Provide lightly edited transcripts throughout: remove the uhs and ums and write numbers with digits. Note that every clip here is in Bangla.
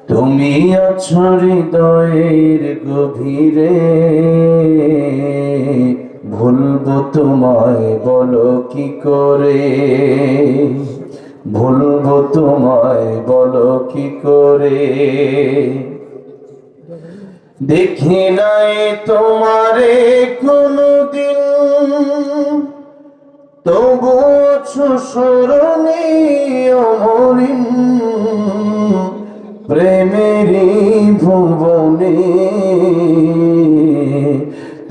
তুমি আছো হৃদয়ের গভীরে, ভুলবো তোমায় বলো কি করে, ভুলবো তোমায় বলো কি করে। দেখি নাই তোমারে কোনদিন, তবু আছো স্মরণীয় মলিন। প্রেমেরই ভুবনে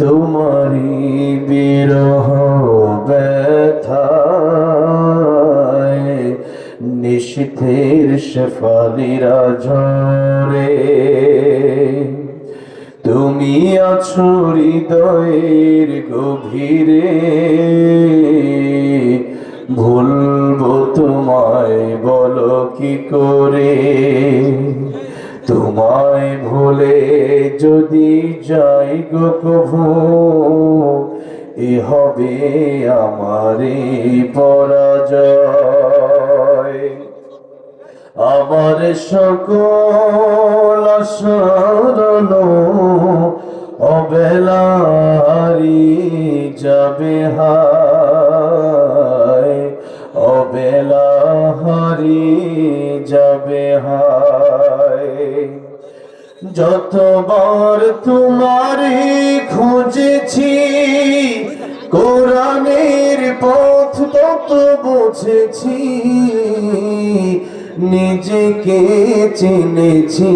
তোমারি বিরহ ব্যথায় নিশীথের শেফালিরা ঝরে। তুমি আছো হৃদয়ের গভীরে, ভুলবো তোমায় বলো কি করে। তোমায় ভুলে যদি যাই গো কভু, এ হবে আমারই পরাজয়। আমার সকল আশারণ অবেলারি যাবে হায়, অবেলাহারি যাবে হায়। যতবার তোমারে খুঁজেছি, কোরআনের পথ তত বুঝেছি, নিজেকে চিনেছি।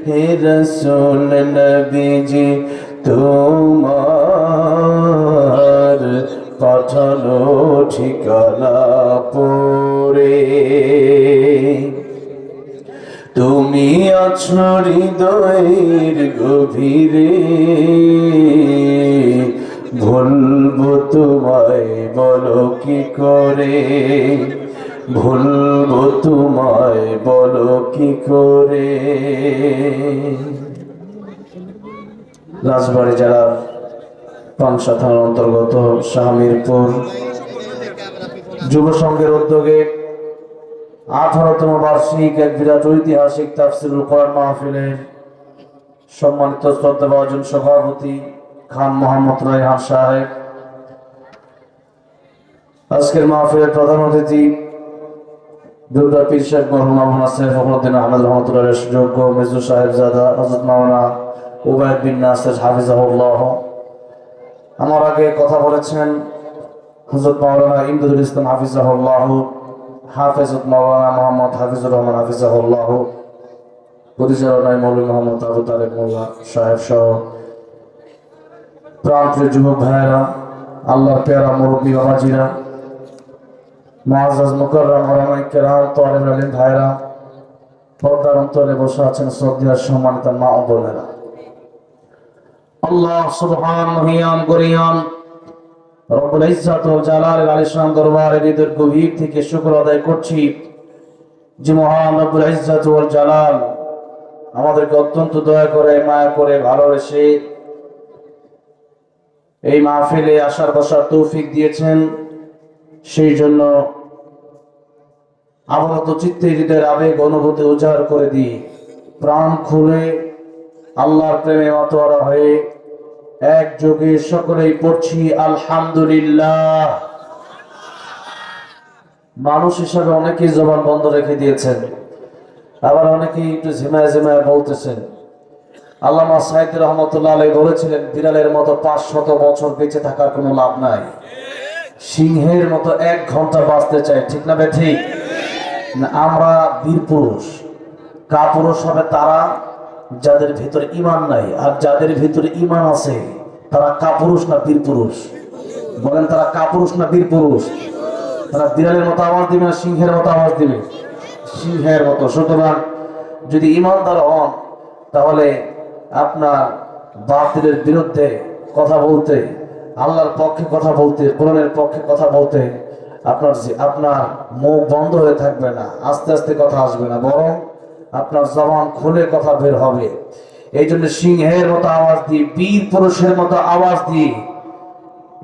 হে রাসূল নবীজি তোমার পাঠানো ঠিকানা পড়ে, তুমি আছো হৃদয়ের গভীরে, ভুলবো তোমায় বলো কি করে, ভুলবো তোমায় বলো কি করে। রাজবাড়ী জেলার পাংশা থানার অন্তর্গত শাহমিরপুর যুব সংঘের উদ্যোগে 18তম বার্ষিক এক বিরাট ঐতিহাসিক তাফসীরুল কোরআন মাহফিলের সম্মানিত শ্রদ্ধাভাজন সভাপতি খান মোহাম্মদ রায়হান সাহেব, আজকের মাহফিলের প্রধান অতিথি দুর্গা পীর সাহেব মরহুম মাওলানা সৈয়দ আহমদ রহমতুল্লাহর যোগ্য মেজু সাহেবজাদা হযরত মাওলানা উবাইদ বিন নাসির হাফিজাহুল্লাহ। আমার আগে কথা বলেছেন হযরত মাওলানা ইমদাদুল ইসলাম হাফিজাহুল্লাহ, হাফেজত মাওলানা মোহাম্মদ হাফিজুর রহমান হাফিজাহুল্লাহ, পরিচালনায় মৌলভী মোহাম্মদ আবু তালেব মোল্লা সাহেব সহ প্রান্তীয় যুবক ভাইয়েরা, আল্লাহর পেয়ারা মুরব্বী বাবাজিরা, মুআজ্জাজ মুকাররম ওলামায়ে কেরাম, তালিবুল ইলম ভাইয়েরা, পর্দার অন্তরে বসে আছেন শ্রদ্ধেয় সম্মানিত মা ও বোনেরা। আল্লাহ সুবহানাহু মহিয়ান গরিয়ান রব্বুল ইজ্জত ওয়াল জালালের আলিশান দরবারে হৃদয়ের গভীর থেকে শুকর আদায় করছি যে মহান রব্বুল ইজ্জত ওয়াল জালাল আমাদেরকে অত্যন্ত দয়া করে, মায়া করে, ভালোবেসে এই মাহফিলে আসার বসার তৌফিক দিয়েছেন। সেই জন্য আবনত চিত্তে হৃদয়ের আবেগ অনুভূতি উজাড় করে দিয়ে প্রাণ খুলে আল্লাহর প্রেমে মাতোয়ারা হয়ে একযোগে সকলেই পড়ছি আলহামদুলিল্লাহ। মানুষ হিসাবে অনেকেই জবান বন্ধ রেখে দিয়েছেন, আবার অনেকেই একটু ঝিমায় ঝিমায় বলতেছেন। আল্লামা সাইদ রহমতুল্লাহ আলাইহি বলেছিলেন, বিড়ালের মতো 500 বছর বেঁচে থাকার কোনো লাভ নাই, সিংহের মতো 1 ঘন্টা বাঁচতে চাই। ঠিক না বে ঠিক? আমরা বীর পুরুষ। কাপুরুষ হবে তারা যাদের ভিতরে ঈমান নাই, আর যাদের ভিতরে ঈমান আছে তারা কাপুরুষ না বীর পুরুষ? বলেন, তারা কাপুরুষ না বীর পুরুষ? তারা বিড়ালের মতো আওয়াজ দিবে না সিংহের মতো আওয়াজ দিবে? সিংহের মতো। সুতরাং যদি ঈমানদার হন তাহলে আপনার বাতিলের বিরুদ্ধে কথা বলতে, আল্লাহর পক্ষে কথা বলতে, কোরআনের পক্ষে কথা বলতে আপনার মুখ বন্ধ হয়ে থাকবে না, আস্তে আস্তে কথা আসবে না, বরং আপনার জবান খুলে কথা বের হবে। এই জন্য সিংহের মতো আওয়াজ দিয়ে, বীর পুরুষের মতো আওয়াজ দিয়ে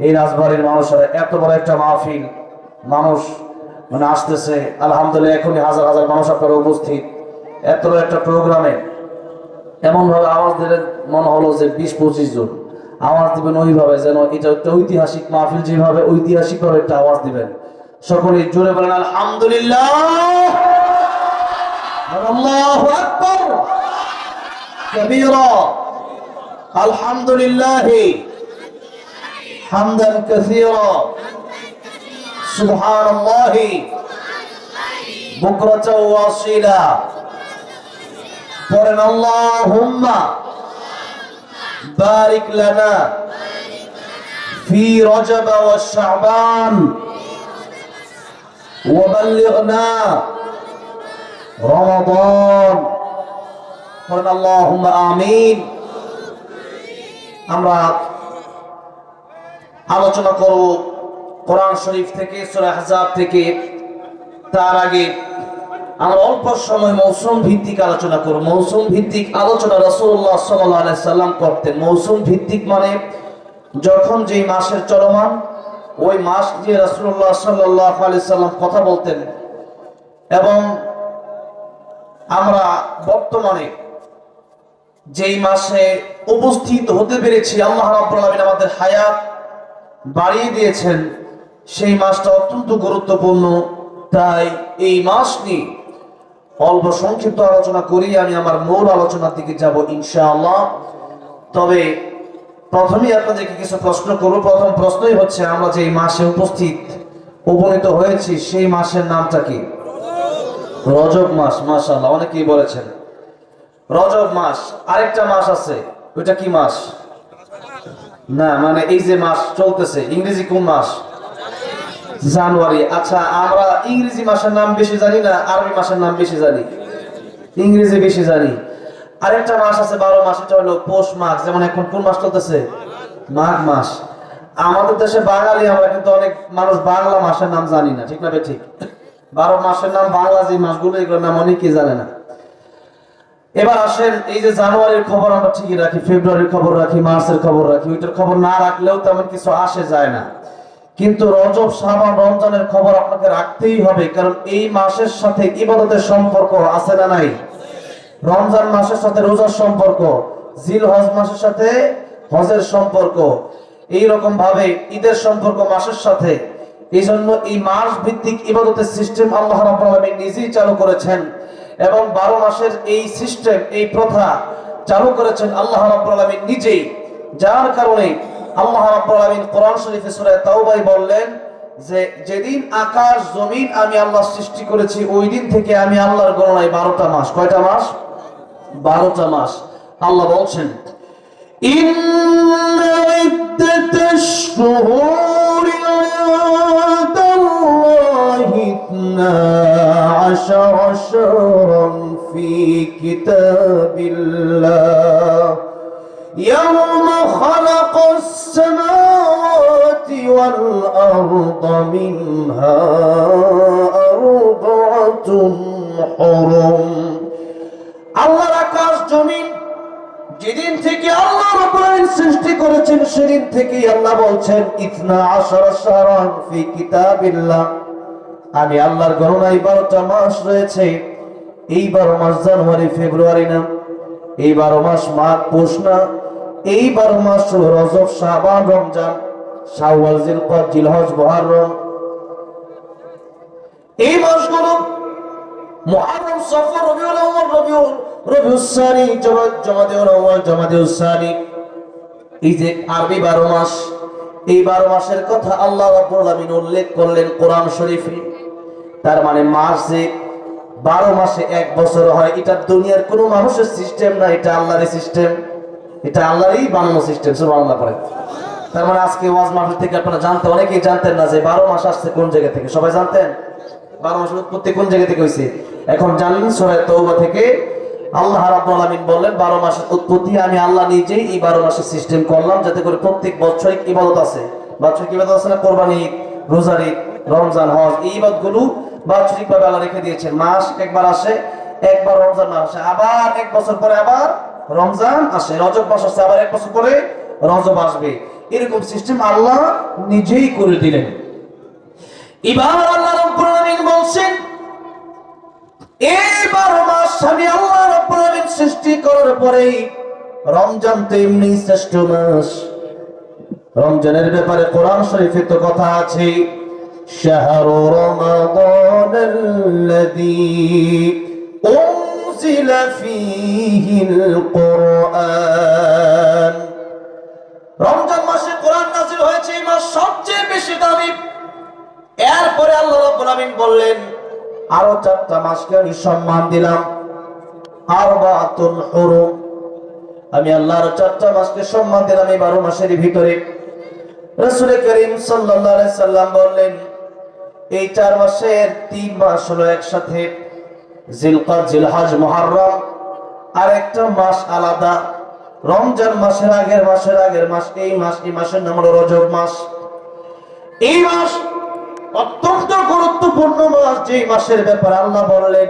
এই রাজবাড়ির মানুষেরা, এত বড় একটা মাহফিল মানুষ আসতেছে, আলহামদুলিল্লাহ এখনই হাজার হাজার মানুষ আপনারা উপস্থিত। এত একটা প্রোগ্রামে এমন ভাবে আওয়াজ দিলেন, মনে হলো যে 20-25 জন আওয়াজ দিবেন ওইভাবে যেন এটা একটা ঐতিহাসিক মাহফিল, যেভাবে ঐতিহাসিক ভাবে একটা আওয়াজ দিবেন। সকলে জোরে বলেন আলহামদুলিল্লাহ, আল্লাহু আকবার কবীরা, আলহামদুলিল্লাহ হামদান কাসীরা, সুবহানাল্লাহ বুকরাতাও ওয়াসিলা। পড়েন আল্লাহুম্মা বারিক লানা ফি রজব ওয়া শাবান ওয়া বাল্লিগনা রমাদান। পড়েন আল্লাহুম্মা আমিন। আমরা আলোচনা করব কোরআন শরীফ থেকে, সূরা আহজাব থেকে। তার আগে আমরা অল্প সময় মৌসুম ভিত্তিক আলোচনা করব। মৌসুম ভিত্তিক আলোচনা রাসূলুল্লাহ সাল্লাল্লাহু আলাইহি সাল্লাম করতেন। মৌসুম ভিত্তিক মানে যখন যেই মাসের চলমান ওই মাস নিয়ে রাসূলুল্লাহ সাল্লাল্লাহু আলাইহি সাল্লাম কথা বলতেন। এবং আমরা বর্তমানে যেই মাসে উপস্থিত হতে পেরেছি, আল্লাহ রাব্বুল আলামিন আমাদের হায়াত বাড়িয়ে দিয়েছেন, সেই মাসটা অত্যন্ত গুরুত্বপূর্ণ। তাই এই মাস নিয়ে অল্প সংক্ষিপ্ত আলোচনা করি, আমি আমার মূল আলোচনার দিকে যাব ইনশাআল্লাহ। তবে প্রথমেই আপনাদেরকে কিছু প্রশ্ন করব। প্রথম প্রশ্নই হচ্ছে, আমরা যে মাসে উপনীত হয়েছি সেই মাসের নামটা কি? রজব মাস। মাশাআল্লাহ, অনেকেই বলেছেন রজব মাস। আরেকটা মাস আছে, ওইটা কি মাস? না, মানে এই যে মাস চলতেছে, ইংরেজি কোন মাস? জানুয়ারি। আচ্ছা, আমরা ইংরেজি মাসের নাম বেশি জানি না আরবি মাসের নাম বেশি জানি? ইংরেজি বেশি জানি। আরেকটা মাস আছে 12 মাস, এটা হলো পৌষ মাস। যেমন এখন কোন মাস চলতেছে? মাঘ মাস। আমাদের দেশে বাঙালি আমরা, কিন্তু অনেক মানুষ বাংলা মাসের নাম জানি না, ঠিক না? ঠিক 12 মাসের নাম বাংলা যে মাসগুলো, এগুলোর নাম অনেকেই জানে না। এবার আসেন, এই যে জানুয়ারির খবর আমরা ঠিকই রাখি, ফেব্রুয়ারির খবর রাখি, মার্চের খবর রাখি, ওইটার খবর না রাখলেও তেমন কিছু আসে যায় না। কিন্তু রজব, শাবান, রমজানের খবর আপনাকে রাখতেই হবে, কারণ এই মাসের সাথে ইবাদতের সম্পর্ক আছে না নাই? রমজান মাসের সাথে রোজার সম্পর্ক, জিলহজ মাসের সাথে হজের সম্পর্ক, এই রকম ভাবে ঈদের সম্পর্ক মাসের সাথে। এই জন্য এই মাস ভিত্তিক ইবাদতের সিস্টেম আল্লাহ রাব্বুল আলামিন নিজেই চালু করেছেন। এবং 12 মাসের এই সিস্টেম, এই প্রথা চালু করেছেন আল্লাহ রাব্বুল আলামিন নিজেই। যার কারণে আল্লাহ রাব্বুল আলামিন কোরআন শরীফে সূরা তাওবায় বললেন যে, যেদিন আকাশ জমিন আমি আল্লাহ সৃষ্টি করেছি, ওই দিন থেকে আমি আল্লাহর গণনায় 12টা মাস। কয়টা মাস? 12টা মাস। আল্লাহ বলছেন, ইন্না ইদ্দাতাশ শুহুরি ইনদাল্লাহি 12 শাহরান ফি কিতাবিল্লাহ ইয়াওমা খালাকাস সামাওয়াতি ওয়াল আরদা মিনহা আরবা'তুন হুরুম। আল্লাহর আকাশ জমিন যেদিন থেকে আল্লাহ রাব্বুল আলামিন সৃষ্টি করেছেন, সেদিন থেকে আল্লাহ বলছেন, 12 শাহরান ফি কিতাবিল্লাহ, আমি আল্লাহর গণনায় 12টা মাস রয়েছে। এই 12 মাস জানুয়ারি ফেব্রুয়ারি না, এই 12 মাস মাঘ পৌষ না, এই 12 মাস হলো রজব, শাবান, রমজান, শাওয়াল, জিলকদ, জিলহজ, মুহররম। এই মাসগুলো মুহররম, সফর, রবিউল আউয়াল, রবিউস সানি, জমাদিউল আউয়াল, জমাদিউস সানি। এই যে আরবি 12 মাস, এই 12 মাসের কথা আল্লাহ রাব্বুল আলামিন উল্লেখ করলেন কোরআন শরীফে। তার মানে মাস যে 12 মাসে 1 বছর হয়, এটা দুনিয়ার কোনো মানুষের সিস্টেম না, এটা আল্লাহরই সিস্টেম, এটা আল্লাহরই বানানো সিস্টেম। সুবহানাল্লাহ পড়ে। তার মানে আজকে ওয়াজ মাহফিল থেকে আপনারা জানতে, অনেকেই জানতেন না যে 12 মাস আসছে কোন জায়গা থেকে। সবাই জানতেন 12 মাসের উৎপত্তি কোন জায়গা থেকে হয়েছে? এখন জানলেন সূরা তাওবা থেকে। আল্লাহ রাব্বুল আলামিন বললেন 12 মাসের উৎপত্তি আমি আল্লাহ নিজেই এই 12 মাসের সিস্টেম করলাম, যাতে করে প্রত্যেক বছরিক ইবাদত আছে। বাৎসরিক ইবাদত আছে না? কোরবানি, রোজার ঈদ, রমজান, হজ, এই ইবাদতগুলো বাৎসরিক ভাবে আল্লাহ রেখে দিয়েছেন। মাস একবার আসে, একবার রমজান মাস আসে, আবার 1 বছর পরে আবার রমজান আসে, রজব মাস আসে, আবার 1 বছর পরে রজব আসবে। এরকম সিস্টেম আল্লাহ নিজেই করে দিলেন। এবার আল্লাহ রাব্বুল আলামিন বলছেন, এই 12 মাস স্বামী আল্লাহ রাব্বুল আলামিন সৃষ্টি করার পরেই রমজান তো এমনি শ্রেষ্ঠ মাস। রমজানের ব্যাপারে কোরআন শরীফে তো কথা আছে, শাহরু রমাদানাল্লাযী উনজিলা ফীহিল কুরআন। রমজান মাসে কোরআন নাযিল হয়েছে, এই মাস সবচেয়ে বেশি দামি। এরপরে আল্লাহ রাব্বুল আলামিন বললেন আরো 4টা মাসকে আমি সম্মান দিলাম, আরবাতুন হুরুম। আমি আল্লাহ আরো 4টা মাসকে সম্মান দিলাম এই 12 মাসের ভিতরে। রাসূল করিম সাল্লাল্লাহু আলাইহি সাল্লাম বললেন এই 4 মাসের 3 মাস হলো একসাথে, জিলকাদ, জিলহজ, মুহররম। আর একটা মাস আলাদা, রমজান মাসের আগের মাস এই মাসের নাম হলো রজব মাস। এই মাস অত্যন্ত গুরুত্বপূর্ণ মাস, যে মাসের ব্যাপারে আল্লাহ বললেন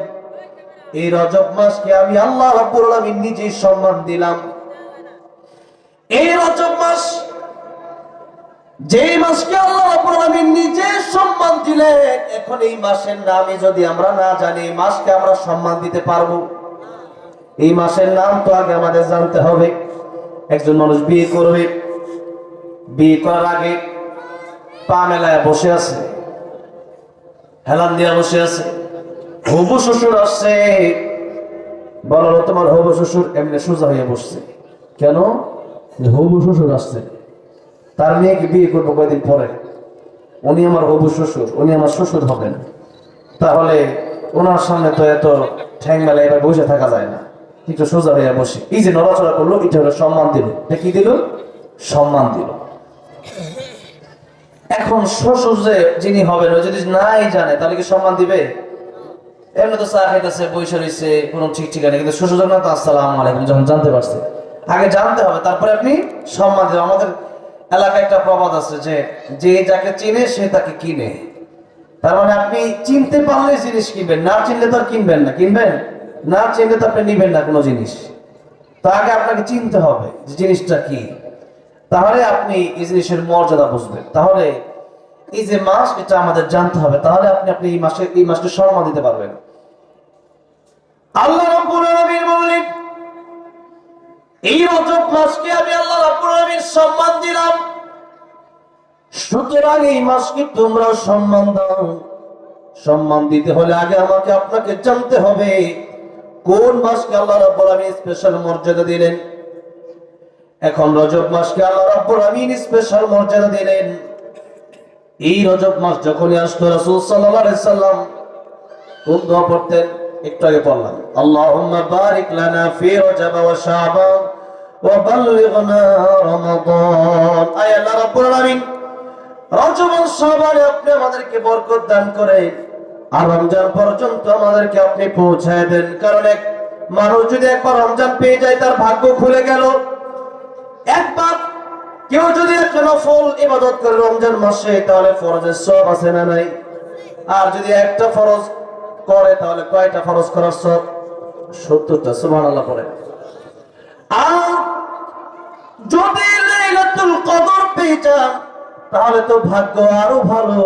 এই রজব মাসকে আমি আল্লাহ রাব্বুল আলামিন নিজেই সম্মান দিলাম। এই রজব মাস, যে মাসকে আল্লাহ রাব্বুল আলামিন নিজে সম্মান দিলেন, এখন এই মাসের নামই যদি আমরা না জানি, এই মাসকে আমরা সম্মান দিতে পারবো? এই মাসের নাম তো আগে আমাদের জানতে হবে। একজন মানুষ বিয়ে করবে, বিয়ে করার আগে পা মেলায় বসে আছে, হেলান দিয়া বসে আছে। হবু শ্বশুর আসছে, বলো তোমার হবু শ্বশুর এমনি সোজা হয়ে বসছে কেন? হবু শ্বশুর আসছে, তার মেয়েকে বিয়ে করবো কয়েকদিন পরে, উনি আমার হবু শ্বশুর, উনি আমার শ্বশুর হবেন, তাহলে ওনার সামনে তো এত ঠ্যাং মেলা এবার বসে থাকা যায় না, একটু সোজা হয়ে বসে। এই যে নড়াচড়া করলো, এটা হলো সম্মান দিল। কি দিল? সম্মান দিল। এখন শ্বশুর যে যিনি হবেন, ও যদি নাই জানে তাহলে কি সম্মান দিবে? এমনি তো চা খাইতেছে, বসে রয়েছে, কোনো ঠিক ঠিকানা, কিন্তু শ্বশুর যখন তো আসসালামু আলাইকুম যখন জানতে পারছে, আগে জানতে হবে, তারপরে আপনি সম্মান দেবেন। আমাদের এলাকায় একটা প্রবাদ আছে যে যে যাকে চিনে সে তাকে কিনে। তার মানে আপনি চিনতে পারলে জিনিস কিনবেন, না চিনলে তো আর কিনবেন না। কিনবেন না, চিনলে তো আপনি নিবেন না কোনো জিনিস। তো আগে আপনাকে চিনতে হবে যে জিনিসটা কি, তাহলে আপনি এই জিনিসের মর্যাদা বুঝবেন। তাহলে এই যে মাস, এটা আমাদের জানতে হবে, তাহলে আপনি এই মাসকে সম্মান দিতে পারবেন। আল্লাহ রাব্বুল আলামিন বললেন এই রজব মাসকে আমি আল্লাহ রাব্বুল আলামিন সম্মান দিলাম, সুতরাং এই মাসকে তোমরা সম্মান দাও। সম্মান দিতে হলে আগে আমাকে আপনাকে জানতে হবে কোন মাসকে আল্লাহ রাব্বুল আলামিন স্পেশাল মর্যাদা দিলেন। এখন রজব মাসকে আল্লাহ রাব্বুল আলামিন স্পেশাল মর্যাদা দিলেন। এই রজব মাস যখনই আসতো, রাসূল সাল্লাল্লাহু আলাইহি সাল্লাম কোন দোয়া পড়তেন? একটু আগে পড়লাম, আল্লাহুম্মা বারিক লানা ফি রজব ওয়া শাবান ওয়া বাল্লিগনা রমাদান। আয় আল্লাহ রাব্বুল আলামিন, রজব ও শাবানে আপনি আমাদেরকে বরকত দান করেন, আর রমজান পর্যন্ত আমাদেরকে আপনি পৌঁছায় দেন। কারণ এক মানুষ যদি একবার রমজান পেয়ে যায়, তার ভাগ্য খুলে গেল। একবার কেউ যদি একটা নফল ইবাদত করে রমজান মাসে, তাহলে ফরজের সওয়াব আছে না নাই? আর যদি একটা ফরজ করে, তাহলে কয়টা ফরজ করার সওয়াব? 70টা। সুবহানাল্লাহ পড়ে। আর যদি লাইলাতুল কদর পেয়ে যান, তাহলে তো ভাগ্য আরো ভালো।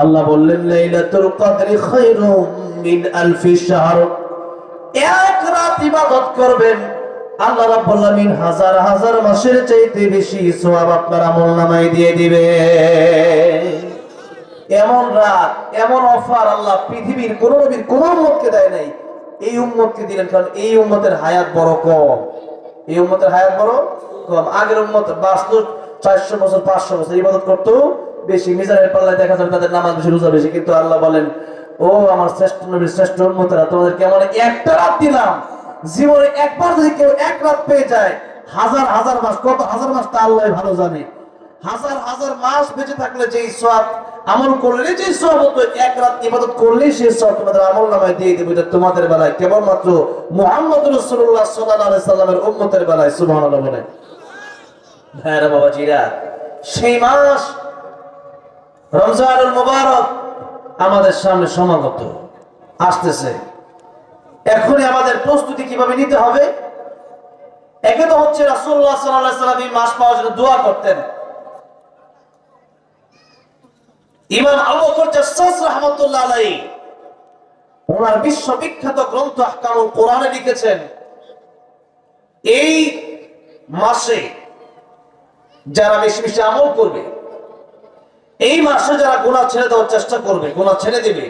আল্লাহ বললেন লাইলাতুল কদরি খায়রুম মিন আলফি শাহর। এক রাত ইবাদত করবেন, আল্লাহ রাব্বুল আলামিন হাজার হাজার মাসের চাইতে বেশি সওয়াব আপনার আমলনামায় দিয়ে দিবে। এমন রাত, এমন অফার আল্লাহ পৃথিবীর কোন নবীর কোন উম্মতকে দেয় নাই, এই উম্মতকে দিলেন। কারণ এই উম্মতের হায়াত বড় কম। এই উম্মতের হায়াত বড় কম। আগের উম্মত বাঁচত 400 বছর 500 বছর, ইবাদত করতো বেশি, মিজানের পাল্লায় দেখা যাবে তাদের নামাজ বেশি, রোজা বেশি। কিন্তু আল্লাহ বলেন, ও আমার শ্রেষ্ঠ নবীর শ্রেষ্ঠ উম্মতেরা, তোমাদেরকে এমন একটা রাত দিলাম, জীবনে একবার যদি কেউ এক রাত পেয়ে যায়, হাজার হাজার মাস, কত হাজার মাস তা আল্লাহ ভালো জানে, হাজার হাজার মাস বেঁচে থাকলে যেই সওয়াব আমল করলে, যে সওয়াব হতো, এক রাত ইবাদত করলে সেই সওয়াব তোমাদের আমলনামায় দিয়ে দেবে। এটা তোমাদের বেলায়, কেবলমাত্র মুহাম্মদ রাসূলুল্লাহ সাল্লাল্লাহু আলাইহি সাল্লামের উম্মতের বেলায়। সুবহানাল্লাহ বলেন। ভাইরা বাবাজিরা, সেই মাস রমজানুল মুবারক আমাদের সামনে সমাগত আসতেছে। এখনই আমাদের প্রস্তুতি কিভাবে নিতে হবে? একে তো হচ্ছে রাসূলুল্লাহ সাল্লাল্লাহু আলাইহি সাল্লাম এই মাস পাওয়ার জন্য দোয়া করতেন। ইমাম আবু বকর জাসসাস রাহমাতুল্লাহ আলাইহি ওনার বিশ্ববিখ্যাত গ্রন্থ আহকামুল কোরআনে লিখেছেন, এই মাসে যারা বেশি বেশি আমল করবে, এই মাসে যারা গুনাহ ছেড়ে দেওয়ার চেষ্টা করবে, গুনাহ ছেড়ে দিবে,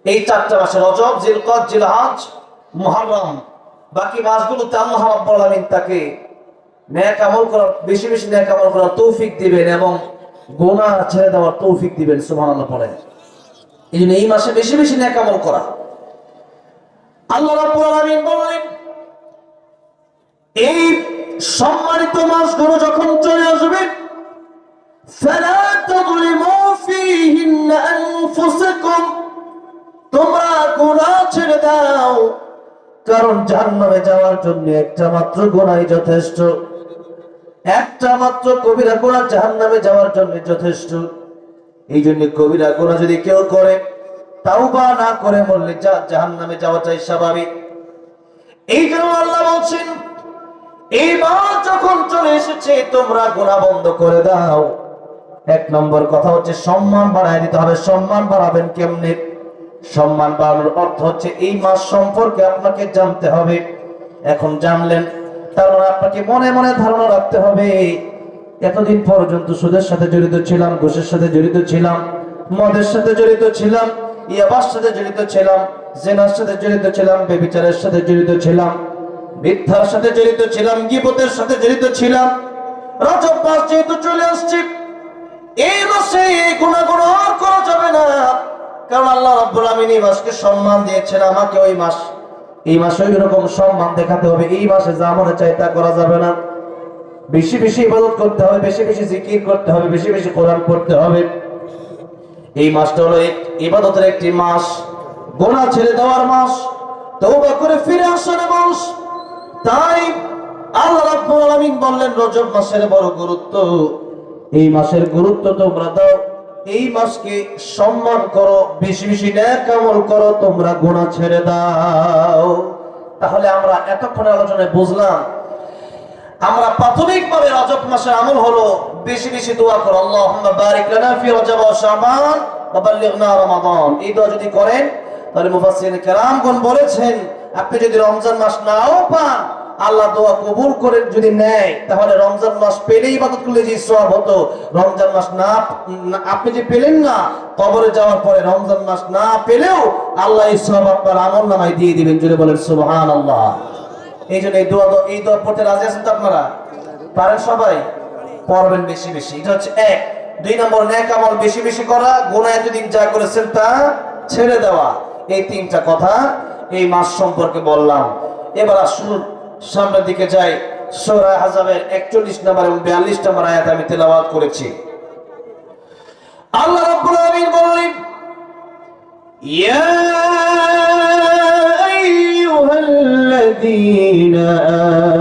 এই 4টা মাসে রজব, জিলকদ, জিলহজ, মুহররম, বাকি মাসগুলোতে আল্লাহ রাব্বুল আলামিন তাকে নেক আমল করার, বেশি বেশি নেক আমল করার তৌফিক দিবেন এবং গুনাহ ছেড়ে দেওয়ার তৌফিক দিবেন। সুবহানাল্লাহ পড়েন। এইজন্য এই মাসে বেশি বেশি নেক আমল করা। আল্লাহ রাব্বুল আলামিন বলেন, এই সম্মানিত মাসগুলো যখন চলে আসবে, ফালা তাযলিমু ফীহিন্না আনফুসাকুম, তোমরা গুনাহ ছেড়ে দাও, কারণ জাহান্নামে যাওয়ার জন্য একটা মাত্র গুনাহই যথেষ্ট, একটা মাত্র কবিরা গুনাহ জাহান্নামে যাওয়ার জন্য যথেষ্ট। এই জন্য কবিরা গুনাহ যদি কেউ করে, তাওবা না করে মরলে জাহান্নামে যাওয়াটাই স্বাভাবিক। এই জন্য আল্লাহ বলছেন, এই মাস যখন চলে এসেছে তোমরা গুনাহ বন্ধ করে দাও। 1 নম্বর কথা হচ্ছে সম্মান বাড়ায় দিতে হবে। সম্মান বাড়াবেন কেমনে? সম্মান বাড়ানোর অর্থ হচ্ছে এই মাস সম্পর্কে আপনাকে জানতে হবে। এখন জানলেন, তার মানে আপনাকে মনে মনে ধারণা রাখতে হবে, এতদিন পর্যন্ত সুদের সাথে জড়িত ছিলাম, ঘুষের সাথে জড়িত ছিলাম, মদের সাথে জড়িত ছিলাম, ইয়াবার সাথে জড়িত ছিলাম, জিনার সাথে জড়িত ছিলাম, ব্যভিচারের সাথে জড়িত ছিলাম, মিথ্যার সাথে জড়িত ছিলাম, গীবতের সাথে জড়িত ছিলাম। রজব মাস যেহেতু চলে আসছে, এই মাসে এই গুনাহগুলো আর করা যাবে না, কারণ আল্লাহ রাব্বুল আলামিন এই মাসকে সম্মান দিয়েছেন। আমাকে ওই মাস, এই মাসে ওই রকম সম্মান দেখাতে হবে। এই মাসে যা মনে চায় তা করা যাবে না। বেশি বেশি ইবাদত করতে হবে, বেশি বেশি জিকির করতে হবে, বেশি বেশি কোরআন পড়তে হবে। এই মাসটা হলো ইবাদতের একটি মাস, গুনাহ ছেড়ে দেওয়ার মাস, তওবা করে ফিরে আসার মাস। তাই আল্লাহ রাব্বুল আলামিন বললেন, রজব মাসের বড় গুরুত্ব, এই মাসের গুরুত্ব তোমরা দাও, এই মাসকে সম্মান করো, বেশি বেশি নেক আমল করো, তোমরা গুনাহ ছেড়ে দাও। তাহলে আমরা এতক্ষণে আলোচনায় বুঝলাম, আমরা প্রাথমিকভাবে রজব মাসের আমল হলো বেশি বেশি দোয়া করো, আল্লাহুম্মা বারিক লানা ফি রজব ওয়া শাবান ওয়া বাল্লিগনা রমাদান। এই দোয়া যদি করেন, তাহলে মুফাসসিরিন কেরামগণ বলেছেন, আপনি যদি রমজান মাস নাও পান, আল্লাহ দোয়া কবুল করে যদি নেয়, তাহলে রমজান মাস পেলেই ইবাদত করলে যে সওয়াব হতো, রমজান মাস না আপনি যে পেলেন না, কবরে যাওয়ার পরে রমজান মাস না পেলেও আল্লাহ এই সওয়াব আপনার আমলনামায় দিয়ে দিবেন। জুড়ে বলেন সুবহানাল্লাহ। এই জন্য এই দোয়া পড়তে রাজি আছেন তো? আপনারা পারেন? সবাই পড়বেন বেশি বেশি। এটা হচ্ছে 1। 2 নম্বর, নেক আমল বেশি বেশি করা, গুনাহ এতদিন যা করেছেন তা ছেড়ে দেওয়া। এই 3টা কথা এই মাস সম্পর্কে বললাম। এবার আসুন সামনের দিকে যাই। সূরা আহজাবের 41 নম্বর এবং 42 নম্বর আয়াত আমি তেলাওয়াত করেছি। আল্লাহ রাব্বুল আলামিন বলেন, ইয়া আইয়ুহাল্লাযীনা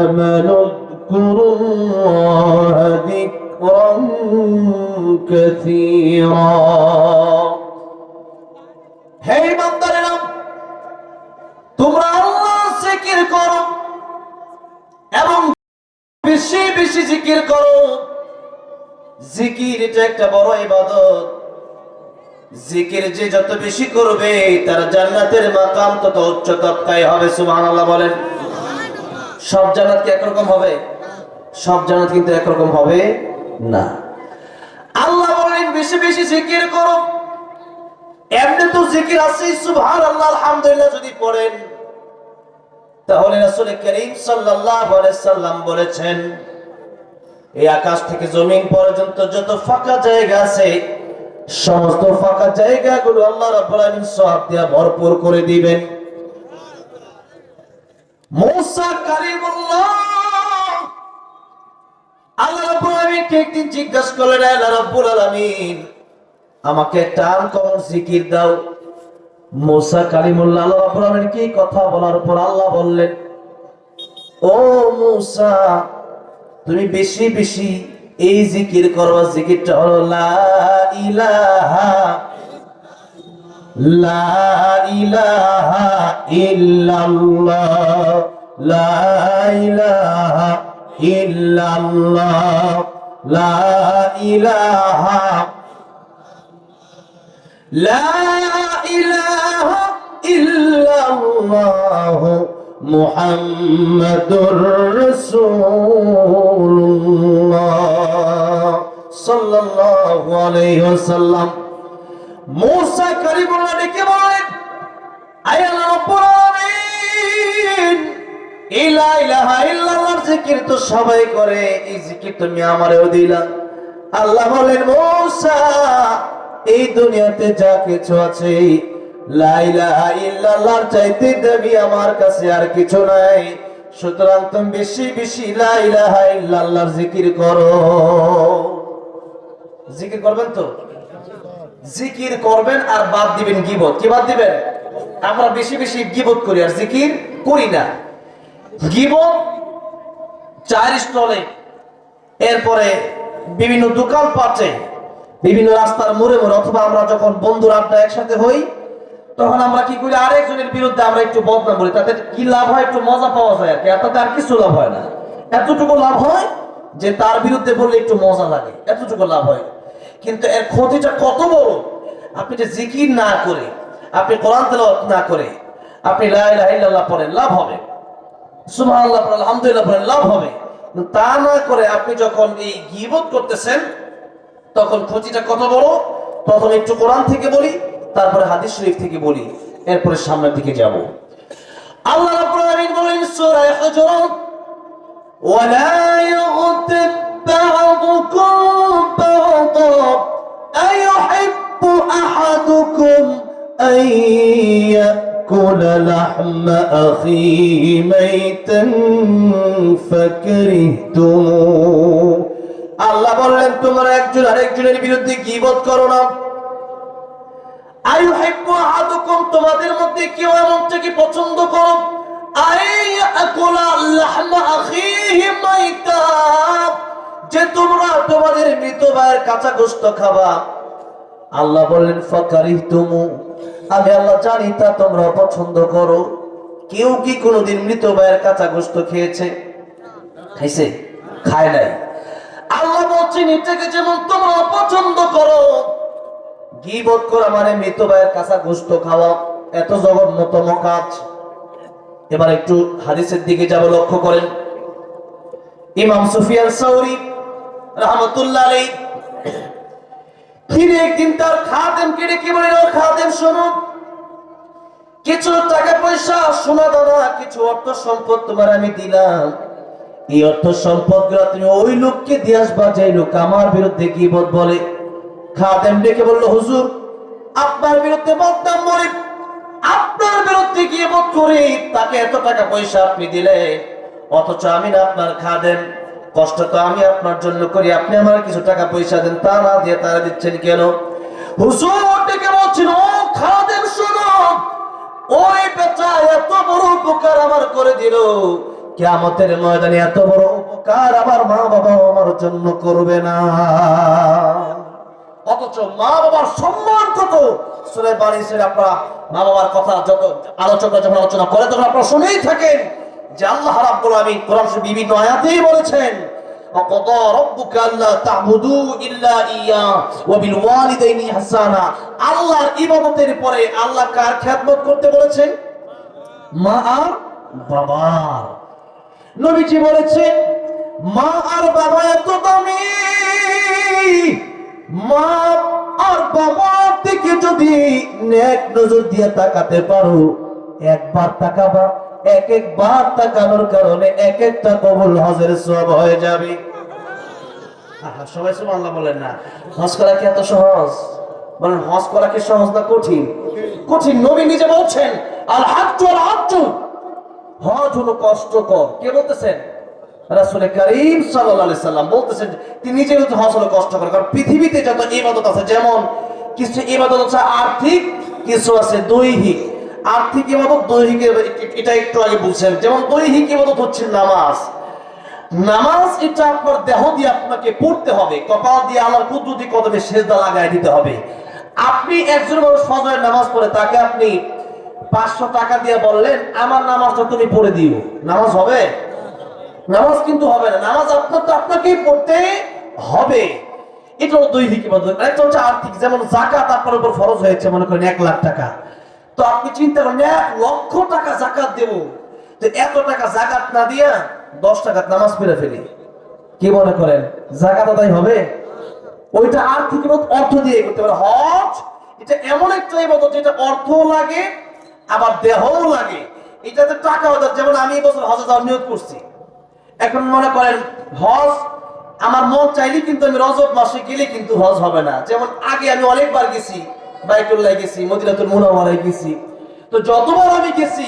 আমানু যকুরুল্লাহা যিকরান কাসীরা। হে ইমানদারেরা, তোমরা আল্লাহর জিকির করো এবং বেশি বেশি জিকির করো। জিকির এটা একটা বড় ইবাদত। জিকির যে যত বেশি করবে, তার জান্নাতের মাকাম তত উচ্চ তবকায় হবে। সুবহানাল্লাহ বলেন। সব জান্নাত কি একরকম হবে? সব জান্নাত কিন্তু একরকম হবে না। আল্লাহ বলেন বেশি বেশি জিকির করো। এমনি তো জিকির আছে, সুবহানাল্লাহ, আলহামদুলিল্লাহ যদি পড়েন, তাহলে রাসূল করিম সাল্লাল্লাহু আলাইহি সাল্লাম বলেছেন, এই আকাশ থেকে জমিন পর্যন্ত যত ফাঁকা জায়গা আছে, সমস্ত ফাঁকা জায়গাগুলো আল্লাহ রাব্বুল আলামিন সওয়াব দিয়ে ভরপুর করে দিবেন। মুসা কালিমুল্লাহ, আল্লাহ রাব্বুল আলামিনকে একদিন জিজ্ঞাসা করলেন, আল্লাহ রাব্বুল আলামিন, আমাকে একটা আনকমন জিকির দাও। মুসা কালিমুল্লাহ আল্লাহ রাব্বুল আলামিনকে কথা বলার পর আল্লাহ বললেন, ও মুসা, তুমি বেশি বেশি এই জিকির করবা। জিকিরটা হলো লা ইলাহা ইল্লাল্লাহ, লা ইলাহা ইল্লাল্লাহ, লা ইলাহা ইল্লাল্লাহ মুহাম্মাদুর রাসূলুল্লাহ সাল্লাল্লাহু আলাইহি ওয়াসাল্লাম। মূসা কালিমুল্লাহ ডেকে বলেন, আয় আল্লাহ রাব্বুল আলামিন, লা ইলাহা ইল্লাল্লাহর জিকির তো সবাই করে, এই জিকির তুমি আমারেও দিলা। আল্লাহ বলেন, মূসা, এই দুনিয়াতে যা কিছু আছে লা ইলাহা ইল্লাল্লাহর চাইতে দামি আমার কাছে আর কিছু নাই, সুতরাং তুমি বেশি বেশি লা ইলাহা ইল্লাল্লাহর জিকির করো। জিকির করবেন তো? জিকির করবেন আর বাদ দিবেন গীবত। কি বাদ দিবেন? আমরা বেশি বেশি গীবত করি আর জিকির করি না। গীবত চায়ের স্টলে, এরপরে বিভিন্ন দোকান পাটে, বিভিন্ন রাস্তার মোড়ে মোড়ে, অথবা আমরা যখন বন্ধুরা আড্ডা একসাথে হই তখন আমরা কি করি, আরেকজনের বিরুদ্ধে আমরা একটু বদনাম করি। তাতে কি লাভ হয়? একটু মজা পাওয়া যায় আর কি, তাতে আর কিছু লাভ হয় না। এতটুকু লাভ হয় যে তার বিরুদ্ধে বললে একটু মজা লাগে, এতটুকু লাভ হয়। কিন্তু এর ক্ষতিটা কত বড়! আপনি যে জিকির না করে, আপনি কোরআন তেলাওয়াত না করে, আপনি লা ইলাহা ইল্লাল্লাহ পড়েন, লাভ হবে। সুবহানাল্লাহ পড়েন, আলহামদুলিল্লাহ পড়েন, লাভ হবে। তা না করে আপনি যখন এই গীবত করতেছেন তখন ক্ষতিটা কত বড়! প্রথমে একটু কোরআন থেকে বলি, তারপরে হাদিস শরীফ থেকে বলি, এরপরে সামনের দিকে যাব। আল্লাহ রাব্বুল আলামিন বলেন সূরা হুজুরাত, ওয়ালা ইয়াগতাব বা'দুকুম বা'দা আইয়ুহিব্বু আহাদুকুম আন ইয়াকুলা লাহমা আখিহি মাইতান ফাকরিহতুমু। আল্লাহ বললেন, তোমরা একজন আরেকজনের বিরুদ্ধে গীবত করো না। আইয়ুহিব্বু আহাদুকুম, তোমাদের মধ্যে কেউ এমনটা কি পছন্দ করো, আইয়াকুলা লাহমা আখিহি মাইতা, যে তোমরা তোমাদের মৃত ভাইয়ের কাঁচা গোশত খাবা। আল্লাহ বললেন ফাকারিহতুমু, আমি আল্লাহ জানি তা তোমরা পছন্দ করো। কেউ কি কোনোদিন মৃত ভাইয়ের কাঁচা গোশত খেয়েছে? খাইছে? খায় নাই। আল্লাহ বলছেন এটাকে যেমন তোমরা পছন্দ করো, গীবত করা মানে মৃত ভাইয়ের কাঁচা গোশত খাওয়া, এত জঘন্যতম কাজ। এবার একটু হাদিসের দিকে যাব, লক্ষ্য করেন। ইমাম সুফিয়ান সাউরি রাহমাতুল্লাহ আলাইহি একদিন তার খাদেমকে ডেকে বলেন, ও খাদেম শোনো, কিছু টাকা পয়সা, সোনা দানা, কিছু অর্থ সম্পদ তোমার আমি দিলাম। এই অর্থ সম্পদ তুমি ওই লোককে দিয়ে আসবা যে লোক আমার বিরুদ্ধে গীবত বলে। খাদেম ডেকে বলল, হুজুর, আপনার বিরুদ্ধে বদনাম বলে, আপনার বিরুদ্ধে গীবত করে তাকে এত টাকা পয়সা আপনি দিলে, অথচ আমি না আপনার খাদেম, কষ্ট তো আমি আপনার জন্য করি, আপনি আমার কিছু টাকা পয়সা দেন, তা না দিয়ে তারা দিচ্ছেন কেন? হুজুর ডেকে বলছেন, ও খাদেম শোনো, ওই বেটা এত বড় উপকার আমার করে দিল, কিয়ামতের ময়দানে এত বড় উপকার আমার মা বাবা আমার জন্য করবে না। অথচ মা বাবার সম্মান কত! সূরা বানিসের আপনারা মা বাবার কথা যত আলোচকরা যখন আলোচনা করে তখন আপনারা শুনেই থাকেন যে আল্লাহ রাব্বুল আলামিন কোরআন শরীফ বিভিন্ন আয়াতেই বলেছেন, ওয়াকাদা রাব্বুকা আল্লা তা'বুদু ইল্লা ইয়্যা ওয়া বিল ওয়ালিদাইনি ইহসানা। আল্লাহর ইবাদতের পরে আল্লাহ কার খেদমত করতে বলেছেন? মা আর বাবার। নবীজি বলেছেন, মা আর বাবা এত দামি, মা আর বাবার দিকে যদি নেক নজর দিয়ে তাকাতে পারো, একবার তাকাবা, একবার তাকানোর কারণে এক একটা কবুল হজের সওয়াব হয়ে যাবে। সবাই সুবহানাল্লাহ বলেন না। হজ করা কি এত সহজ? বলেন, হজ করা কি সহজ না কঠিন? কঠিন। নবী নিজে বলছেন, আল হাজ্জু আল হাজ্জু, হজ হলো কষ্টকর। কে বলতেছেন? রাসূল কারীম সাল্লাল্লাহু আলাইহি সাল্লাম বলতেছেন, তিনি নিজে হজ হলো কষ্টকর। কারণ পৃথিবীতে যত ইবাদত আছে, যেমন কিছু ইবাদত আছে আর্থিক, কিছু আছে দৈহিক। আর্থিক ইবাদত, দৈহিক, এটা একটু আগে বলছেন। যেমন দৈহিক ইবাদত হচ্ছে নামাজ। নামাজ এটা আপনার দেহ দিয়ে আপনাকে পড়তে হবে, কপাল দিয়ে আল্লাহর কুদরতি কদমে সিজদা লাগায় দিতে হবে। আপনি একজন মানুষ ফজরের নামাজ পড়ে, তাকে আপনি 500 টাকা দিয়ে বললেন আমার নামাজটা তুমি পড়ে দিও, নামাজ হবে? নামাজ কিন্তু হবে না। নামাজ আপনাকেই পড়তে হবে। এটা দৈহিক ইবাদত। একটা হচ্ছে আর্থিক, যেমন যাকাত আপনার উপর ফরজ হয়েছে, মনে করেন 1 লাখ টাকা, তো আপনি চিন্তা করেন 1,00,000 টাকা যাকাত দেব, তো এত টাকা যাকাত না দিয়া 10 টাকা নামাজ পড়ে ফেলি, কি মনে করেন যাকাত আদায় হবে? ওইটা আর্থিক অর্থ দিয়ে করতে পারে। হজ এটা এমন একটা ইবাদত যেটা অর্থও লাগে আবার দেহও লাগে, এটাতে টাকাও দেয়। যেমন আমি এই বছর হজে যাওয়ার নিয়ত করছি, এখন মনে করেন হজ আমার মন চাইলে কিন্তু আমি রজব মাসে গেলে কিন্তু হজ হবে না। যেমন আগে আমি অনেকবার গেছি, বাইতুল্লাহ গেছি, মদিনাতুল মুনাওয়ারায় গেছি, তো যতবার আমি গেছি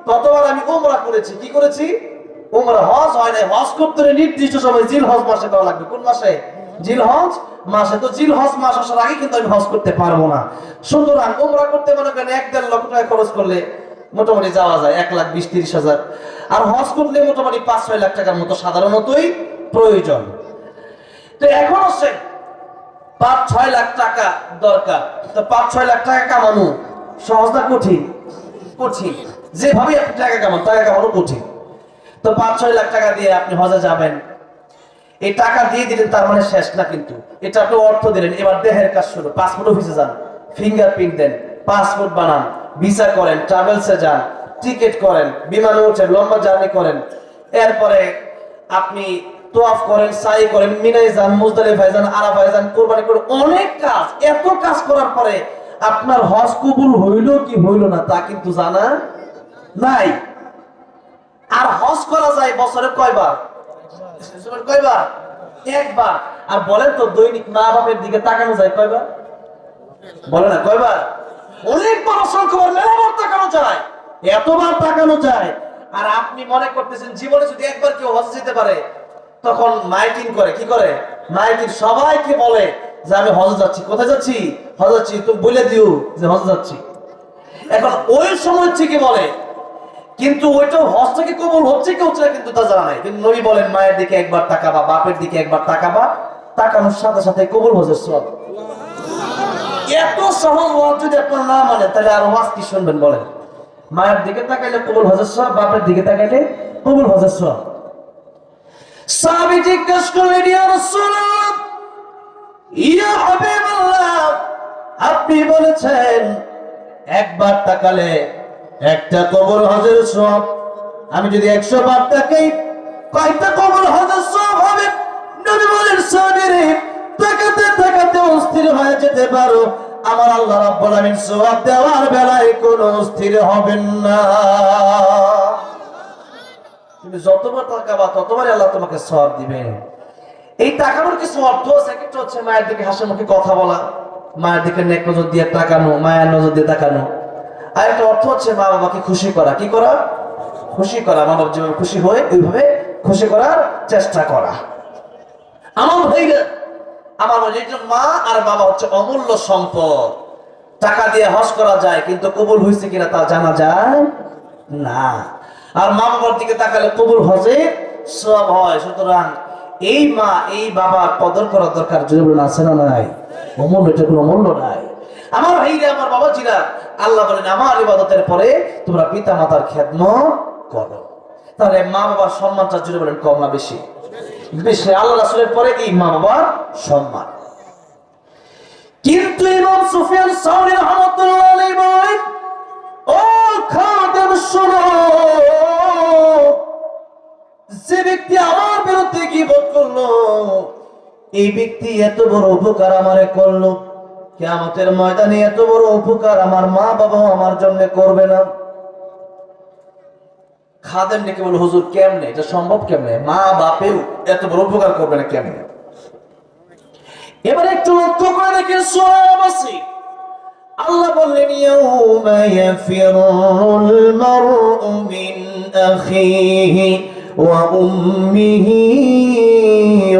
ততবার আমি উমরা করেছি। কি করেছি? উমরা। হজ হয় না। হজ করতে হলে নির্দিষ্ট সময় জিল হজ মাসে করা লাগবে। কোন মাসে? জিল হজ মাসে। তো জিল হজ মাস আসার আগে কিন্তু আমি হজ করতে পারবো না। সুতরাং উমরা করতে মনে করেন 1-1.5 লক্ষ টাকা খরচ করলে মোটামুটি যাওয়া যায় 1,20,30,000। আর হজ করলে মোটামুটি 5-6 লাখ টাকার মতো সাধারণতই প্রয়োজন। তো এখন হচ্ছে 5-6 লাখ টাকা দরকার। তো 5-6 লাখ টাকা কামানো সহজ না কঠিন? কঠিন। যেভাবে আপনি টাকা কামানো কঠিন। তো 5-6 লাখ টাকা দিয়ে আপনি হজে যাবেন, এই টাকা দিয়ে দিলেন তার মানে শেষ না কিন্তু। এটা আপনি অর্থ দিলেন, এবার দেহের কাজ শুরু। পাসপোর্ট অফিসে যান, ফিঙ্গারপ্রিন্ট দেন, পাসপোর্ট বানান, ভিসা করেন, ট্রাভেলসে যান, টিকিট করেন, বিমানে ওঠেন, লম্বা জার্নি করেন, এরপরে আপনি তোয়াফ করেন, সাই করেন, মিনায় যান, মুজদালিফায় যান, আরাফায় যান, কুরবানি করেন, অনেক কাজ। এত কাজ করার পরে আপনার হজ কবুল হইল কি হইল না তা কিন্তু জানা নাই। আর হজ করা যায় বছরে কয়বার? কয়বার? একবার। আর বলেন তো দৈনিক মা বাপের দিকে তাকানো যায় কয়বার? বলে না কয়বার? অনেকবার, অসংখ্যবার, মেলাবার তাকানো যায়, এতবার তাকানো যায়। আর আপনি মনে করতেছেন জীবনে যদি একবার কেউ হজে যেতে পারে, তখন মাইকিং করে। কি করে? মাইকিং। সবাইকে বলে যে আমি হজে যাচ্ছি। কোথায় যাচ্ছি? হজে যাচ্ছি। তুমি বলে দিও যে হজে যাচ্ছি। এখন ওই সময় ঠিকই বলে, কিন্তু ওইটা হজ থেকে কবুল হচ্ছে কি হচ্ছে না কিন্তু তা জানা নাই। কিন্তু নবী বলেন মায়ের দিকে একবার তাকাবা, বাপের দিকে একবার তাকাবা, তাকানোর সাথে সাথে কবুল হজের সওয়াব। এত সহজ ওয়াজ যদি আপনার না মানে তাহলে আর ওয়াজ কি শুনবেন বলেন? মায়ের দিকে তাকাইলে কবুল হজের সওয়াব, বাপের দিকে তাকাইলে কবুল হজের সওয়াব। সাহাবী জিজ্ঞেস করলেন, ইয়া রাসূলুল্লাহ, ইয়া হাবিবাল্লাহ, আপনি বলেছেন একবার তাকালে একটা কবুল হজের সওয়াব, আমি যদি 100 বার তাকাই কয়টা কবুল হজের সওয়াব হবে? নবী বলেন, সাবিরে, তাকাতে তাকাতে অস্থির হয়ে যেতে পারো, আমার আল্লাহ রাব্বুল আলামিন সওয়াব দেওয়ার বেলায় কোনো অস্থির হবেন না। তুমি যতবার তাকাবা ততবারই আল্লাহ তোমাকে সওয়াব দিবেন। এই তাকানোর কিছু অর্থ আছে। একটা হচ্ছে মায়ের দিকে হাসি মুখে কথা বলা, মায়ের দিকে নেক নজর দিয়ে তাকানো, মায়ের নজর দিয়ে তাকানো। আর একটা অর্থ হচ্ছে মা বাবাকে খুশি করা। কি করা? খুশি করা। মা বাবা যেভাবে খুশি হয় ওইভাবে খুশি করার চেষ্টা করা। আমার ভাইরা, আমার মা আর বাবা হচ্ছে অমূল্য সম্পদ। টাকা দিয়ে হজ করা যায় কিন্তু কবুল হয়েছে কিনা তা জানা যায় না। আর মা বাবার দিকে তাকালে কবুল হজে সওয়াব হয়। সুতরাং এই মা এই বাবার কদর করা দরকার। যদি বলেন আছে না নাই? অমূল্য, এটা কোনো মূল্য নাই। আমার ভাইরা, আমার বাবাজিরা, আল্লাহ বলেন আমার ইবাদতের পরে তোমরা পিতা মাতার খেদমত করো। তাহলে মা বাবার সম্মানটা যদি বলেন কম না বেশি? বেশি। আল্লাহ রাসূলের পরে এই মা বাবার সম্মান। কিন্তু ইমাম সুফিয়ান সাউরি রাহমাতুল্লাহ আলাইহি বলেন, ও খাদেম শোনো, যে ব্যক্তি আমার বিরুদ্ধে গীবত করলো, এই ব্যক্তি এত বড় উপকার আমারে করলো, কিয়ামতের ময়দানে এত বড় উপকার আমার মা বাবাও আমার জন্য করবে না। খাদেম ডেকে বলে, হুজুর কেমনে এটা সম্ভব? কেমনে মা বাপেও এত বড় উপকার করবে না কেমনে? এবার একটু লক্ষ্য করে দেখেন সূরা ইয়াসিন। আল্লাহ বললেন, ইয়াউমা ইয়াফিরুল মারউ মিন আখিহি ওয়া উম্মিহি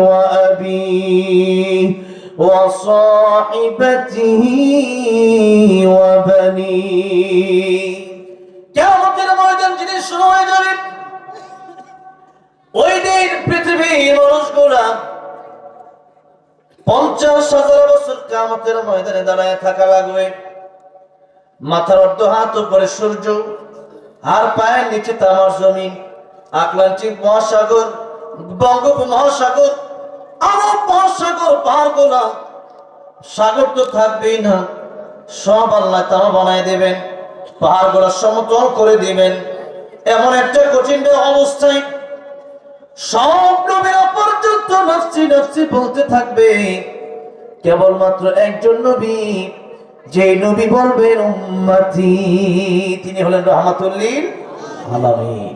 ওয়া আবিহি ওয়া সাহিবাতিহি ওয়া বানিহি। কিয়ামতের ময়দান যেদিন শুরু হয়ে যাবে, ওই দিন পৃথিবীর মানুষগুলা 50,000 বছর কিয়ামতের ময়দানে দাঁড়ায় থাকা লাগবে। মাথার অর্ধ হাত উপরে সূর্য, আর পায়ের নিচে তামার জমিন, আটলান্টিক মহাসাগর, বঙ্গোপমহাসাগর, আরব মহাসাগর পার গোলা। সাগর তো থাকবেই না, সব আল্লাহ তাআলা বানায় দেবেন। পাহাড়গুলো সমতল করে দিবেন। এমন একটা কঠিন অবস্থায় সব নবীরা পর্যন্ত নফসি নফসি বলতে থাকবে, কেবলমাত্র একজন নবী, যে নবী বলবেন উম্মতি, তিনি হলেন রাহমাতুল লিল আলামিন।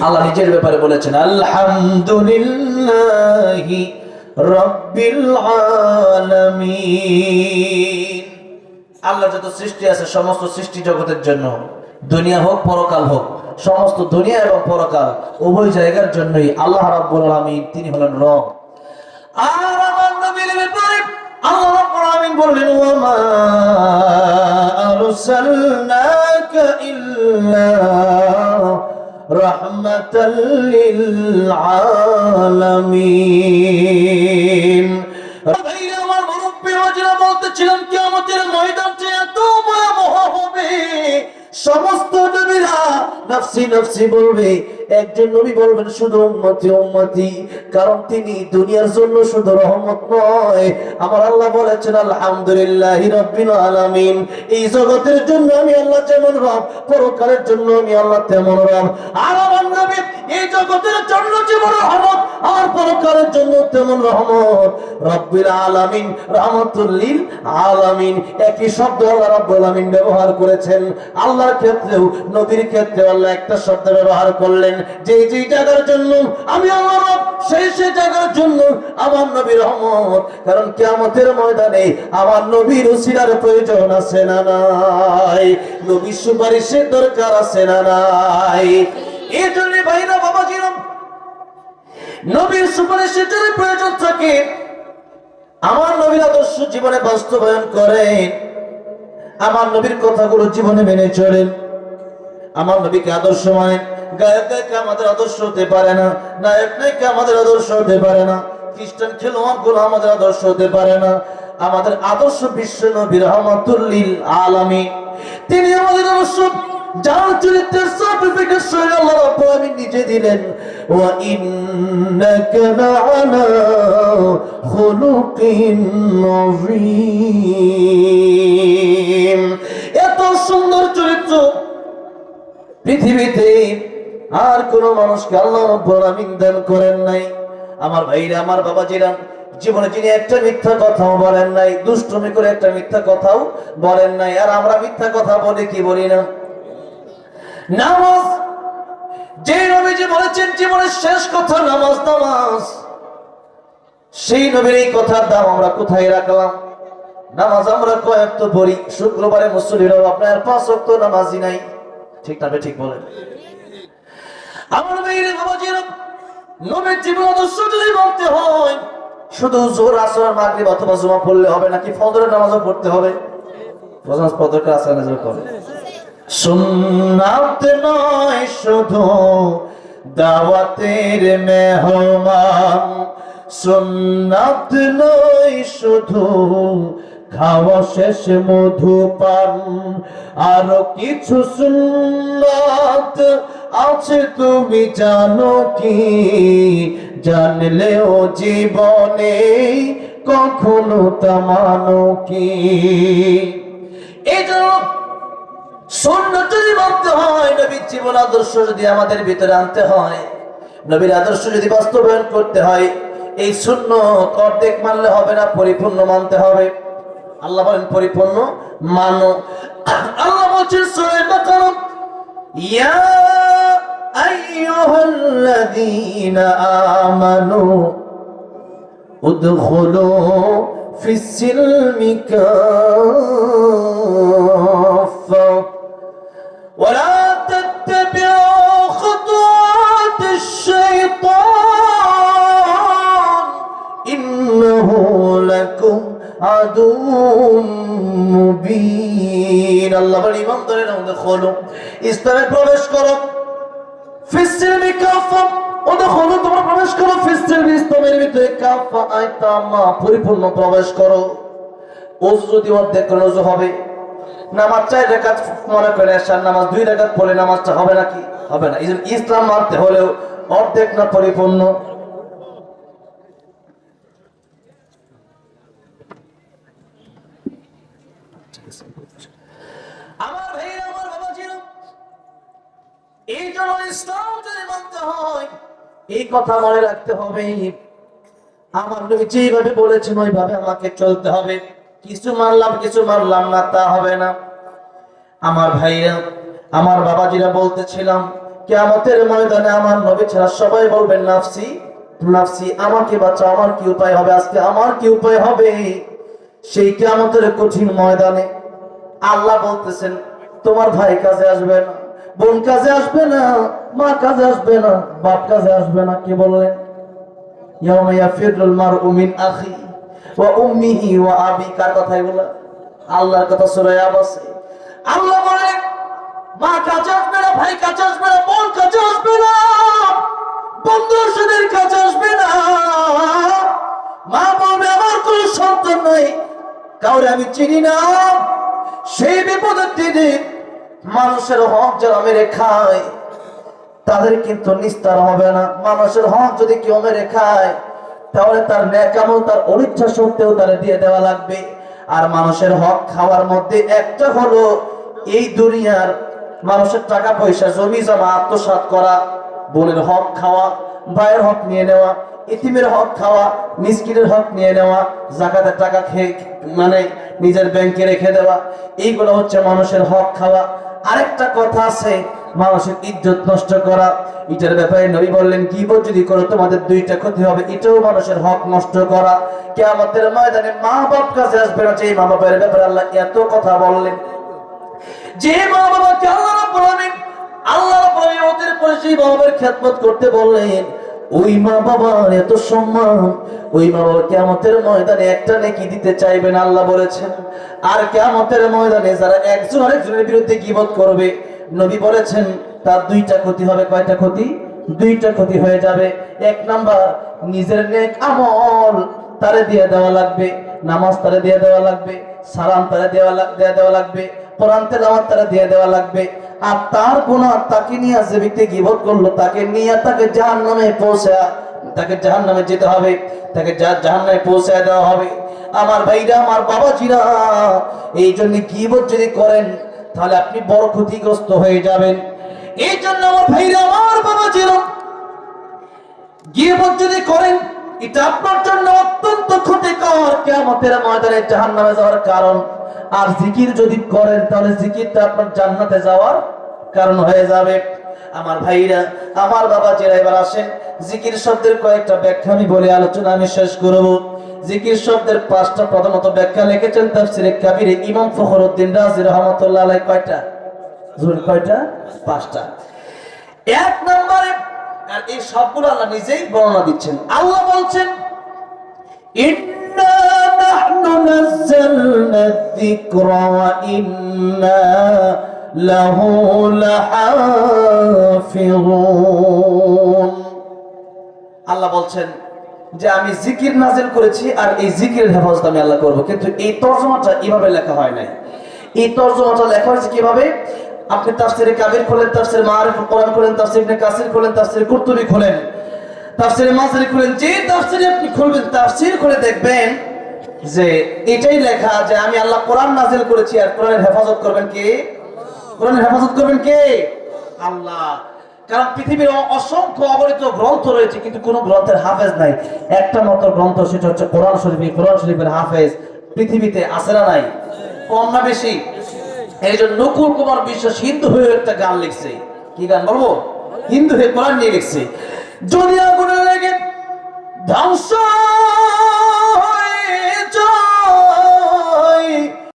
আল্লাহ নিজের ব্যাপারে বলেছেন আলহামদুলিল্লাহি রাব্বিল আলামিন। আল্লাহ যত সৃষ্টি আছে সমস্ত সৃষ্টি জগতের জন্য, দুনিয়া হোক পরকাল হোক, সমস্ত দুনিয়া এবং পরকাল উভয় জায়গার জন্যই আল্লাহ রাব্বুল আলামিন তিনি হলেন রব। আর আমার নবীর ব্যাপারে আল্লাহ রাব্বুল আলামিন বললেন ওয়া মা আরসালনাকা ইল্লা রাহমাতাল লিল আলামিন। ভাইরা আমার মুরব্বি ওয়াজরা বলতেছিলাম কিয়ামতের ময়দানটা এত ভয়াবহ হবে, সমস্ত নবীরা নফসি নফসি বলবে, একজন নবী বলবেন শুধু উম্মতি উম্মতি, কারণ তিনি দুনিয়ার জন্য শুধু রহমত নয়। আমার আল্লাহ বলেছেন আলহামদুলিল্লাহি রাব্বিল আলামিন, এই জগতের জন্য আমি আল্লাহ যেমন রব, পরকালের জন্য আমি আল্লাহ তেমন রব। আর আমার নবী এই জগতের জন্য যেমন রহমত, আর পরকালের জন্য তেমন রহমত। রাব্বিল আলামিন, রাহমাতুল লিল আলামিন, একই শব্দ আল্লাহ রাব্বুল আলামিন ব্যবহার করেছেন। আল্লাহর ক্ষেত্রেও নবীর ক্ষেত্রেও আল্লাহ একটা শব্দ ব্যবহার করলেন, যে যে জায়গার জন্য আমি আল্লাহ রব, সেই সেই জায়গার জন্য আমার নবী রহমত। কারণ কিয়ামতের ময়দানে আমার নবীর উসিলার প্রয়োজন আছে না নাই? নবীর সুপারিশের দরকার আছে না নাই? এই জন্য ভাইরা বাবাজিরা, নবীর সুপারিশের যদি প্রয়োজন থাকে, আমার নবীর আদর্শ জীবনে বাস্তবায়ন করেন, আমার নবীর কথাগুলো জীবনে মেনে চলেন, আমার নবীকে আদর্শ মানেন। গায়ক গায়িকা আমাদের আদর্শ হতে পারে না, নায়ক নায়িকা আমাদের আদর্শ হতে পারে না, খ্রিস্টান খেলোয়াড় গুলো আমাদের আদর্শ হতে পারে না। আমাদের আদর্শ বিশ্ব নবী রাহমাতুল লিল আলামিন, তিনি আমাদের আদর্শ। যার চরিত্রের সার্টিফিকেট স্বয়ং আল্লাহ রাব্বুল আলামিন নিজে দিলেন, ওয়া ইন্নাকা লাআলা খুলুকিন আযীম। এত সুন্দর চরিত্র পৃথিবীতে আর কোন মানুষকে আল্লাহ রাব্বুল আলামিন দান করেন নাই। আমার ভাইরা, আমার বাবাজিরা, জীবনে যিনি একটা মিথ্যা কথাও বলেন নাই, দুষ্টুমি করে একটা মিথ্যা কথাও বলেন নাই। আর আমরা মিথ্যা কথা বলি কি বলি না? নামাজ, যে নবীজি বলেছেন জীবনের শেষ কথা নামাজ নামাজ, সেই নবীর এই কথার দাম আমরা কোথায় রাখলাম? নামাজ আমরা কয়েক তো পড়ি, শুক্রবারে মুসল্লিরাও আপনার 5 ওয়াক্ত নামাজই নাই। ঠিক না? ঠিক বলেন। আমার মেয়ের বাবাজিরা, নবীর জীবন আদর্শ যদি বলতে হয়, শুধু জোহর আসর মাগরিব অথবা জুমা পড়লে হবে নাকি ফজরের নামাজও পড়তে হবে? ফজর আসর নামাজ পড়ে সুন্নাত নয় শুধু দাওয়াতের মেহমান, সুন্নাত নয় শুধু খাওয়া শেষ মধুপান, আরো কিছু সুন্নাত আছে তুমি জানো কি? জানলেও জীবনে কখনো তা মানো কি? এই জন্য সুন্নাত যদি মানতে হয়, নবীর জীবন আদর্শ যদি আমাদের ভিতরে আনতে হয়, নবীর আদর্শ যদি বাস্তবায়ন করতে হয়, এই সুন্নাত অর্ধেক মানলে হবে না, পরিপূর্ণ মানতে হবে। আল্লাহ বলেন পরিপূর্ণ মানো। আল্লাহ বলছেন সূরা বাকারা, ইয়া আইয়ুহাল্লাযীনা আমানু উদখুলু ফিস সিলমি কাফা ওয়ালা তাত্তাবিউ খুতুওয়াতিশ শাইতান ইন্নাহু লাকুম আদুউম মুবিন। আল্লাহ বলেন ঈমানদারের মধ্যে খোলো, ইসলামে প্রবেশ করো, ফিস সিলমি কাফা, ওদখুলু তোমরা প্রবেশ করো, ফিস সিলমি ইসলামের ভিতরে, কাফা আইতামা পরিপূর্ণ প্রবেশ করো। ওযু যদি অর্ধেক করে ওযু হবে? নামাজ 4 রাকাত মনে করে এশার নামাজ 2 রাকাত পড়ে নামাজটা হবে নাকি? হবে না। ইসলাম মানতে হলেও অর্ধেক না পরিপূর্ণ। এই জন্য ইসলাম যদি মানতে হয় এই কথা মনে রাখতে হবে, আমার নবী যেভাবে বলেছেন ওইভাবে আমাকে চলতে হবে। কিছু মানলাম না তা হবে না। আমার ভাইরা, আমার বাবাজিরা বলতেছিলাম কিয়ামতের ময়দানে আমার নবী ছাড়া সবাই বলবেন নাফসি নাফসি, আমাকে বাঁচাও, আমার কি উপায় হবে, আজকে আমার কি উপায় হবে। সেই কিয়ামতের কঠিন ময়দানে আল্লাহ বলতেছেন তোমার ভাই কাজে আসবে না, বোন কাজে আসবে না, মা কাজে আসবে না, বাপ কাজে আসবে না। কি বললেন? ইয়াউমা ইয়াফিরুল মারউ মিন আখি ওয়া উম্মিহি ওয়া আবি। কার কথা এগুলা? আল্লাহর কথা। সূরা ইয়াবাসে আল্লাহ বলেন মা কাজে আসবে না, ভাই কাজে আসবে না, বোন কাজে আসবে না, বন্ধুদের কাজে আসবে না। মা বলবে আমার কোনো সন্তান নাই, কাউরে আমি চিনি না। সেই বিপদের দিনে মানুষের হক যারা মেরে খায় তাদের কিন্তু নিস্তার হবে না। মানুষের হক যদি কেউ মেরে খায় তাহলে তার নেক আমল তার অনিচ্ছা সত্ত্বেও তারে দিয়ে দেওয়া লাগবে। আর মানুষের হক খাওয়ার মধ্যে একটা হলো এই দুনিয়ার মানুষের টাকা পয়সা জমি জমা আত্মসাৎ করা, বোনের হক খাওয়া, ভাইয়ের হক নিয়ে নেওয়া, ইতিমের হক খাওয়া, মিসকিনের হক নিয়ে নেওয়া, যাকাতের টাকা খেয়ে মানে নিজের ব্যাংকে রেখে দেওয়া, এইগুলো হচ্ছে মানুষের হক খাওয়া। আরেকটা কথা আছে মানুষের ইজ্জত নষ্ট করা। এটার ব্যাপারে নবী বললেন গীবত যদি করো তোমাদের দুইটা ক্ষতি হবে, এটাও মানুষের হক নষ্ট করা। কিয়ামতের ময়দানে মা বাপ কাছে আসবে না, যে মা বাবার ব্যাপারে আল্লাহ এত কথা বললেন, যে মা বাবাকে আল্লাহ রাব্বুল আলামিন ওদের পরে সেই মা বাবার খেদমত করতে বললেন, ওই মা বাবার এত সম্মান, ওই মা বাবা কিয়ামতের ময়দানে একটা নেকি দিতে চাইবেন আল্লাহ বলেছেন। আর কিয়ামতের ময়দানে যারা একজন আরেকজনের বিরুদ্ধে গীবত করবে নবী বলেছেন তার দুইটা ক্ষতি হবে। কয়টা ক্ষতি? দুইটা ক্ষতি হয়ে যাবে। এক নাম্বার, নিজের নেক আমল তারে দিয়ে দেওয়া লাগবে, নামাজ তারে দিয়ে দেওয়া লাগবে, সালাম তারে দেওয়া লাগবে, কোরআন তেলাওয়াত তারে দিয়ে দেওয়া লাগবে। আর তার গুনাহ তাকে নিয়ে যে ব্যক্তি গীবত করলো তাকে নিয়ে তাকে জাহান্নামে যেতে হবে, তাকে জাহান্নামে পৌঁছে দেওয়া হবে। আমার ভাইরা, আমার বাবাজিরা, এই জন্য গীবত যদি করেন তাহলে আপনি বড় ক্ষতিগ্রস্ত হয়ে যাবেন। এই জন্য আমার ভাইরা, আমার বাবাজিরা, গীবত যদি করেন এটা আপনার জন্য অত্যন্ত ক্ষতিকর, কিয়ামতের ময়দানে জাহান্নামে যাওয়ার কারণ। আর জিকির যদি করেন তাহলে জিকিরটা আপনার জান্নাতে যাওয়ার কারণ হয়ে যাবে। আমার ভাইরা, আমার বাবাজিরা, এবার আসেন জিকির শব্দের কয়েকটা ব্যাখ্যা আমি বলে আলোচনা আমি শেষ করব। জিকির শব্দের 5টা প্রধানত ব্যাখ্যা লিখেছেন তাফসীরে কাবীরে ইমাম ফখরুদ্দিন রাজি রাহমাতুল্লাহ আলাইহি। কয়টা? জোর কয়টা? 5টা। এক নম্বরে, আর এই সবগুলো আল্লাহ নিজেই বর্ণনা দিচ্ছেন। আল্লাহ বলছেন ইন্না নাহনু নাযালনা যিকরা ওয়া ইন্না লাহু লাহাফিযুন। আল্লাহ বলছেন যে আমি জিকির নাজিল করেছি আর এই জিকিরের হেফাজত আমি আল্লাহ করব। কিন্তু এই তরজমাটা এভাবে লেখা হয় নাই। এই তরজমাটা লেখা হয়েছে কিভাবে? আপনি তাফসীরে কাবীর খোলেন, তাফসীরে মাআরিফুল কোরআন খোলেন, তাফসীর ইবনে কাসির খোলেন, তাফসীর কুরতুবী খোলেন, তাফসীরে মাযরি খোলেন, যে তাফসীরে আপনি খুলবেন তাফসীর খুলে দেখবেন যে এটাই লেখা যে আমি আল্লাহ কোরআন নাজিল করেছি আর কোরআনের হেফাজত করবেন কে? কোরআনের হেফাজত করবেন কে? আল্লাহ। কারণ পৃথিবীর অসংখ্য অগণিত গ্রন্থ রয়েছে কিন্তু কোন গ্রন্থের হাফেজ নাই। একটা মাত্র গ্রন্থ, সেটা হচ্ছে কোরআন শরীফ। কোরআন শরীফের হাফেজ পৃথিবীতে আছে না নাই? কম না বেশি? এই জন্য নকুল কুমার বিশ্বাস হিন্দু হয়ে একটা গান লিখছে। কি গান বলবো? হিন্দু হয়ে কোরআন নিয়ে লিখছে, যদি আগুনে লেগে ধ্বংস